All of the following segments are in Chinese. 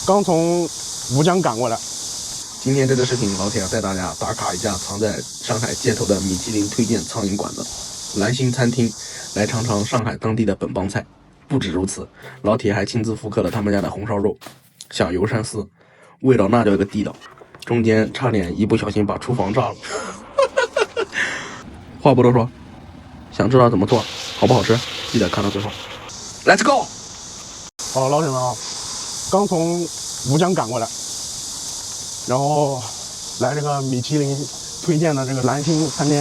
刚从吴江赶过来。今天这个视频，老铁要带大家打卡一下藏在上海街头的米其林推荐苍蝇馆子——蓝星餐厅，来尝尝上海当地的本帮菜。不止如此，老铁还亲自复刻了他们家的红烧肉，响油鳝丝，味道那叫一个地道，中间差点一不小心把厨房炸了。话不多说，想知道怎么做，好不好吃，记得看到最后。Let's go！ 好，老铁们啊，刚从吴江赶过来，然后来这个米其林推荐的这个蓝星餐厅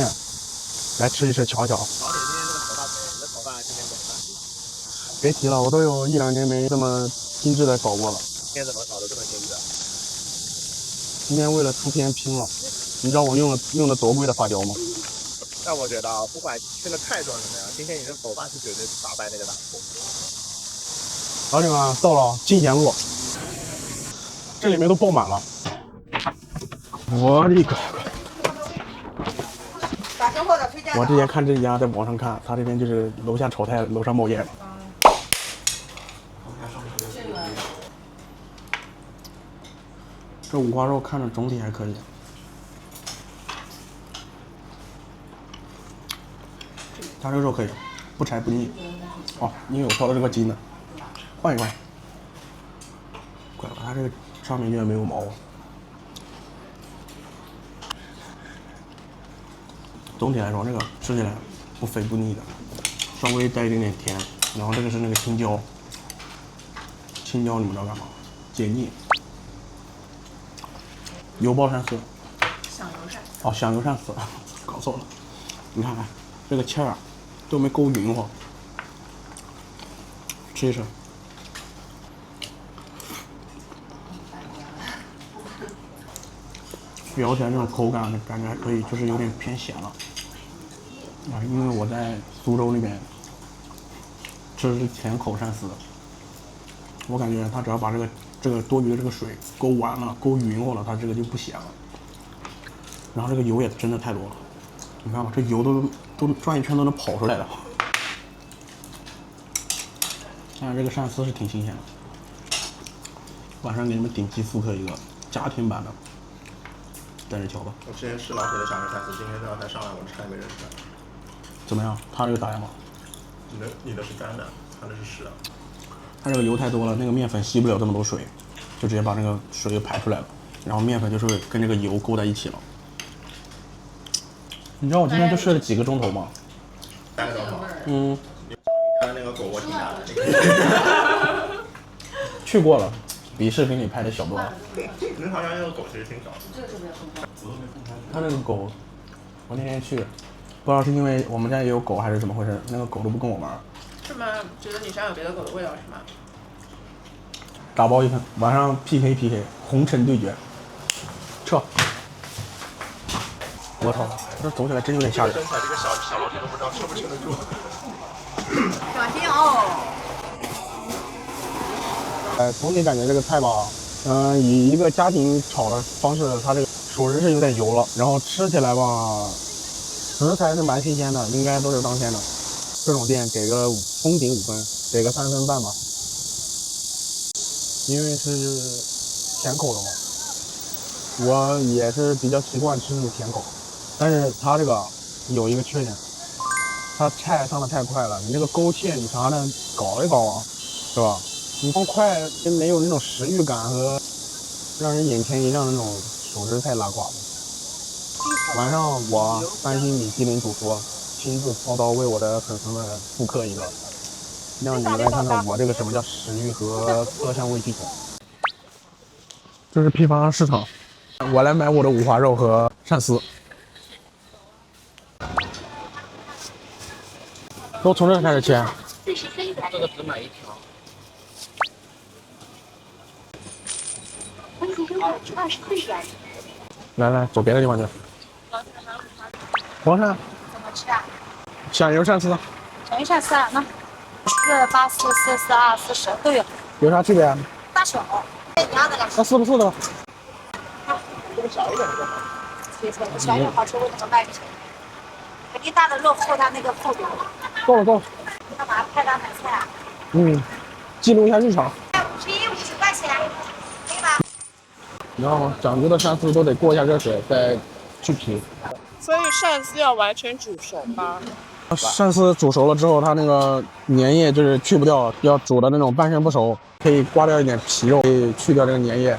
来吃一吃，瞧瞧。老铁，今天这个头发，你的头发今天怎么办？别提了，我都有1-2年没这么精致的搞过了。今天怎么搞得这么精致？今天为了出片拼了，你知道我用的多贵的发胶吗？但我觉得啊，不管去的太壮怎么样，今天你的头发是绝对打败那个打破。老铁们，到了金贤路，这里面都爆满了。我的个！我之前看这家在网上看，他这边就是楼下炒菜，楼上冒烟。这五花肉看着总体还可以。它这个肉可以，不柴不腻。哦，因为我挑的这个筋呢，换一换。怪了，它这个上面居然没有毛。总体来说，这个吃起来不肥不腻的，稍微带一点点甜。然后这个是那个青椒，青椒你们知道干嘛？解腻。油爆鳝丝。响油鳝。哦，响油鳝丝，搞错了。你看看这个签儿都没勾匀乎，吃一吃。咬起来这种口感感觉还可以，就是有点偏咸了。啊，因为我在苏州那边吃的是甜口鳝丝，我感觉它只要把这个多余的这个水勾完了、勾匀乎了，它这个就不咸了。然后这个油也真的太多了，你看吧，这油都转一圈都能跑出来了。但是这个鳝丝是挺新鲜的，晚上给你们顶级复刻一个家庭版的。等着瞧吧。我之前吃老铁的响油鳝丝，今天这道菜上来我差点没认出来。怎么样？它这个咋样吗？你的是干的，它的是湿的。它这个油太多了，那个面粉吸不了这么多水，就直接把那个水给排出来了，然后面粉就是跟这个油勾在一起了。你知道我今天就睡了几个钟头吗3个钟头。嗯。你家的那个狗窝挺大的。去过了，比视频里拍的小多了。你好像那个狗其实挺小的。它那个狗，我那天去，不知道是因为我们家也有狗还是怎么回事，那个狗都不跟我玩。是吗？觉得你身上有别的狗的味道是吗？打包一份，晚上 PK 红尘对决，撤！我操，这走起来真有点吓人。身材这个小老铁都不知道撑不撑得住。小心哦！总体感觉这个菜吧，以一个家庭炒的方式，它这个属实是有点油了，然后吃起来吧，食材是蛮新鲜的，应该都是当天的。这种店给个封顶5分，给个3分半吧，因为是甜口的嘛，我也是比较习惯吃这种甜口，但是它这个有一个缺点，它菜上的太快了，你这个勾芡你啥的搞一搞啊，是吧？你放快就没有那种食欲感和让人眼前一亮的那种，属实太拉胯了。晚上我3星米其林主厨亲自操刀为我的粉丝们复刻一个，让你们来看看我这个什么叫食欲和色香味俱全。这是批发市场，我来买我的五花肉和鳝丝。都从这开始切。这个只买1条。来，走别的地方去。黄鳝怎么吃啊？响油鳝丝等一下丝啊，那48444240都有，有啥区别？大小一样的了。那4不4的吧？这个小一点的。小一点好吃，为什么卖不起？肯定大的肉厚它那个厚度。够了。干嘛开单买菜啊？记录一下日常。 51、50块钱。然后讲究的鳝丝都得过一下热水再去皮。所以鳝丝要完全煮熟吗？鳝丝煮熟了之后，它那个粘液就是去不掉，要煮的那种半生不熟，可以刮掉一点皮肉，可以去掉这个粘液。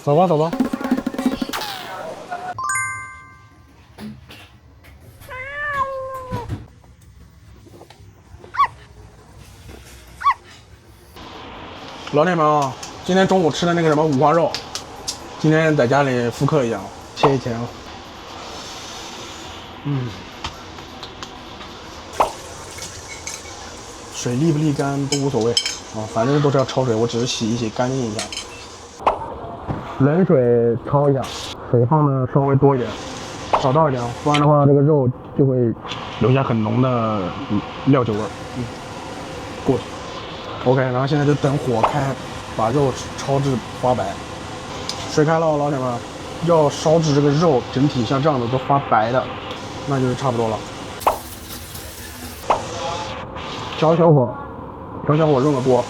走吧，走吧。老铁们啊，今天中午吃的那个什么五花肉，今天在家里复刻一下，切一切啊。水沥不沥干都无所谓啊，反正都是要焯水，我只是洗一洗，干净一下。冷水焯一下，水放的稍微多一点，少倒一点，不然的话这个肉就会留下很浓的料酒味。过去。OK， 然后现在就等火开，把肉焯至发白。水开了，老铁们，要烧至这个肉整体像这样的都发白的，那就是差不多了。调小火，调小火热个锅。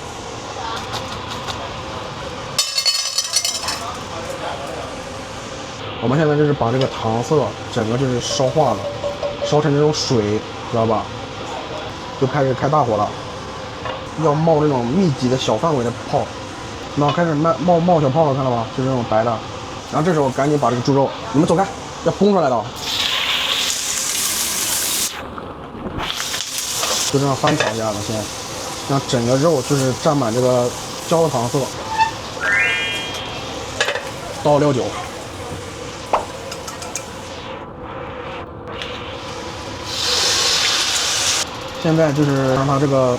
我们现在就是把这个糖色整个就是烧化了，烧成这种水，知道吧？就开始开大火了，要冒那种密集的小范围的泡，然后开始冒小泡了，看到吗？就是那种白的。然后这时候赶紧把这个猪肉，你们走开，要崩出来的。就这样翻炒一下子，先让整个肉就是沾满这个焦糖色，倒料酒。现在就是让它这个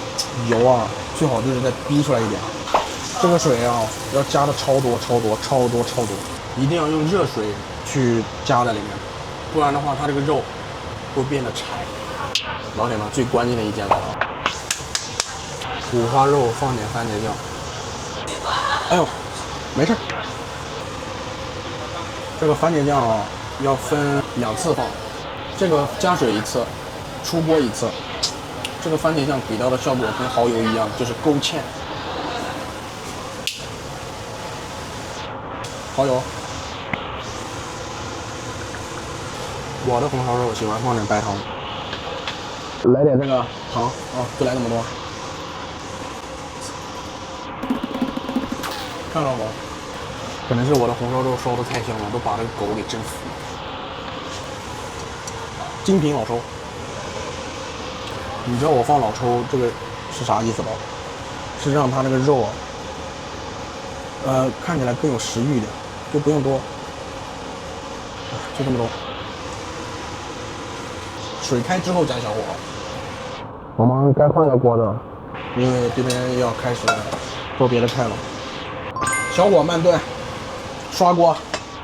油啊，最好就是再逼出来一点。这个水啊，要加的超多，一定要用热水去加在里面，不然的话，它这个肉会变得柴。老铁们，最关键的一件了啊！五花肉放点番茄酱。哎呦，没事。这个番茄酱啊，要分2次放，这个加水1次，出锅1次。这个番茄酱给到的效果跟蚝油一样，就是勾芡。蚝油。我的红烧肉喜欢放点白糖。来点这个糖啊，就来这么多。看到吗？可能是我的红烧肉烧的太香了，都把这个狗给蒸服了。精品老抽。你知道我放老抽这个是啥意思吧？是让它那个肉看起来更有食欲一点，就不用多，就这么多。水开之后加小火。我们该换个锅子，因为这边要开始做别的菜了。小火慢炖，刷锅，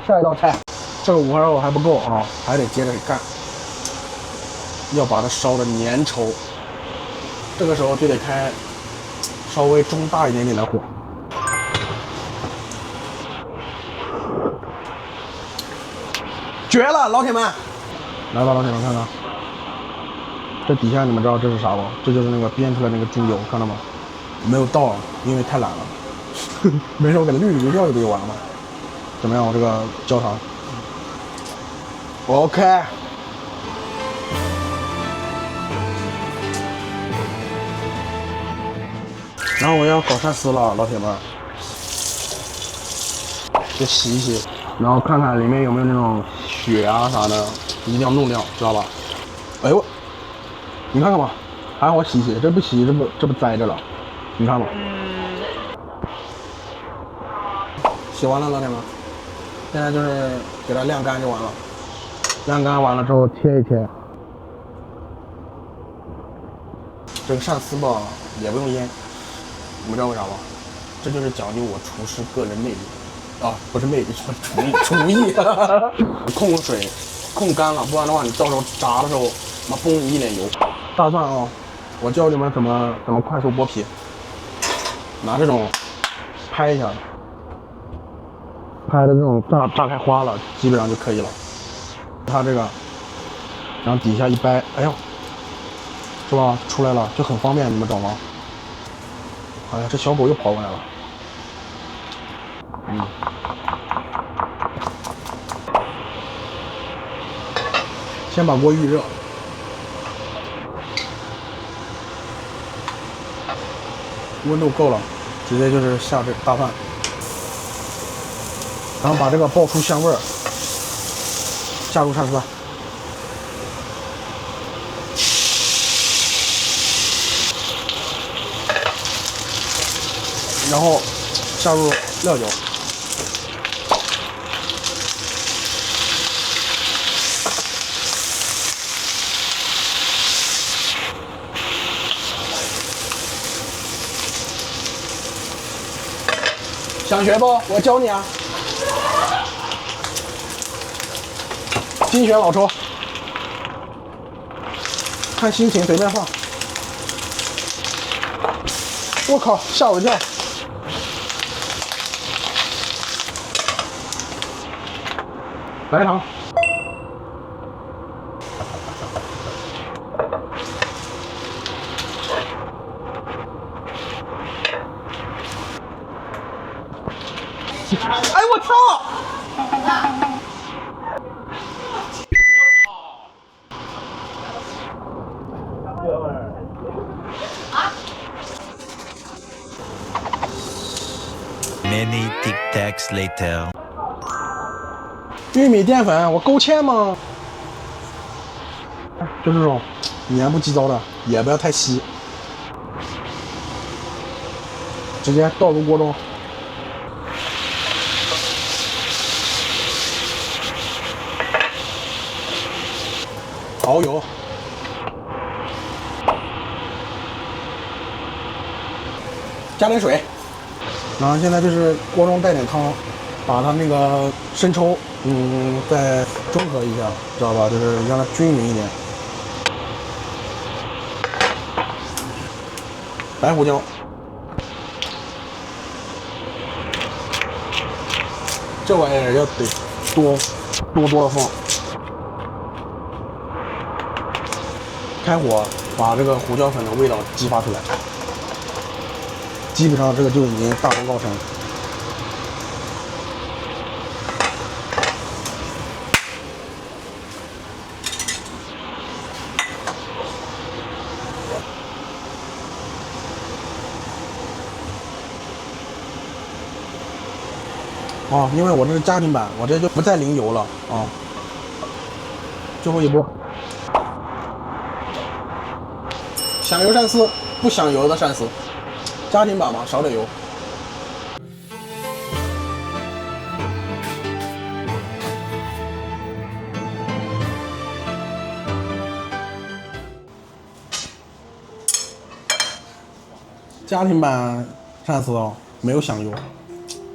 下一道菜。这个五花肉还不够啊，还得接着干，要把它烧的粘稠。这个时候就得开稍微中大一点点的火。绝了，老铁们！来吧，老铁们，看看。这底下你们知道这是啥不？这就是那个煸出来那个猪油，看到吗？没有倒，因为太懒了。没事，我给它滤掉就不就完了吗？怎么样？我这个焦糖 ？OK。然后我要搞鳝丝了，老铁们，就洗一洗，然后看看里面有没有那种血啊啥的，一定要弄掉，知道吧？哎呦！你看看吧，还好洗洗，这不洗这不栽着了，你看吧。洗完了，老铁们，现在就是给它晾干就完了。晾干完了之后切一切。这个鳝丝吧也不用腌，你们知道为啥吗？这就是讲究我厨师个人魅力啊，不是魅力，是厨艺。控水控干了，不然的话你到时候炸的时候，妈崩一脸油。大蒜啊，我教你们怎么快速剥皮，拿这种拍一下，拍的这种炸开花了，基本上就可以了。它这个，然后底下一掰，哎呦，是吧？出来了就很方便，你们懂吗？哎呀，这小狗又跑过来了。先把锅预热，温度够了，直接就是下这大饭，然后把这个爆出香味儿下入鳝丝，然后下入料酒。想学不？我教你啊！精选老抽，看心情随便放。我靠，吓我一跳！白糖，哎我操！Many tic tacs later. 玉米淀粉，我勾芡吗？就这种黏不唧糟的，也不要太稀，直接倒入锅中。蚝油，加点水，然后现在就是锅中带点汤，把它那个生抽，再中和一下，知道吧？就是让它均匀一点。白胡椒，这玩意儿要得多的放。开火把这个胡椒粉的味道激发出来，基本上这个就已经大功告成。啊，因为我这是家庭版，我这就不再淋油了啊。最后一步。想油鳝丝，不想油的鳝丝，家庭版嘛，少点油。家庭版鳝丝哦，没有响油，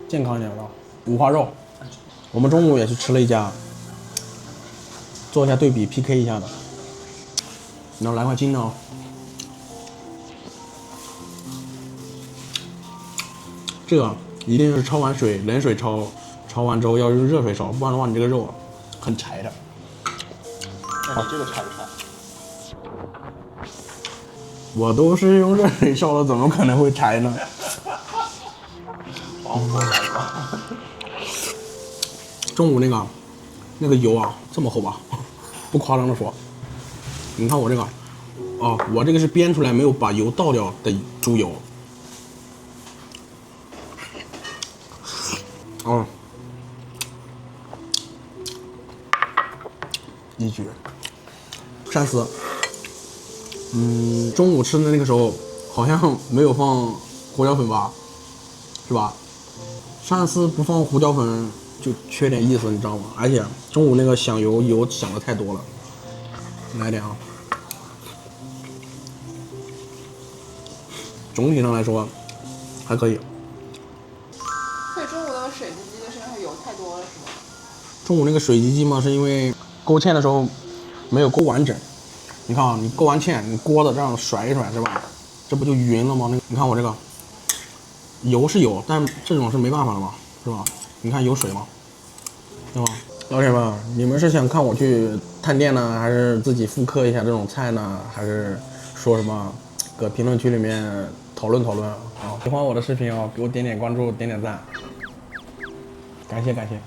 健康一点的。五花肉，我们中午也是吃了一家，做一下对比 PK 一下的。然后来块筋的哦。这个一定是焯完水，冷水焯，焯完之后要用热水烧，不然的话你这个肉很柴的。那你这个柴不柴？我都是用热水烧的，怎么可能会柴呢？中午那个油啊，这么厚吧？不夸张的说，你看我这个，哦，我这个是煸出来没有把油倒掉的猪油。哦，一绝。鳝丝，中午吃的那个时候好像没有放胡椒粉吧，是吧？鳝丝不放胡椒粉就缺点意思，你知道吗？而且中午那个响油响的太多了，来点啊。总体上来说还可以。所以中午那个水鸡鸡就是因为它油太多了，是吗？中午那个水鸡鸡嘛，是因为勾芡的时候没有勾完整。你看啊，你勾完芡，你锅子这样甩一甩是吧？这不就匀了吗？你看我这个油是有，但这种是没办法的嘛，是吧？你看有水吗？对吧？老铁们，你们是想看我去探店呢，还是自己复刻一下这种菜呢？还是说什么，搁评论区里面讨论讨论啊！喜欢我的视频啊，给我点点关注，点点赞，感谢感谢。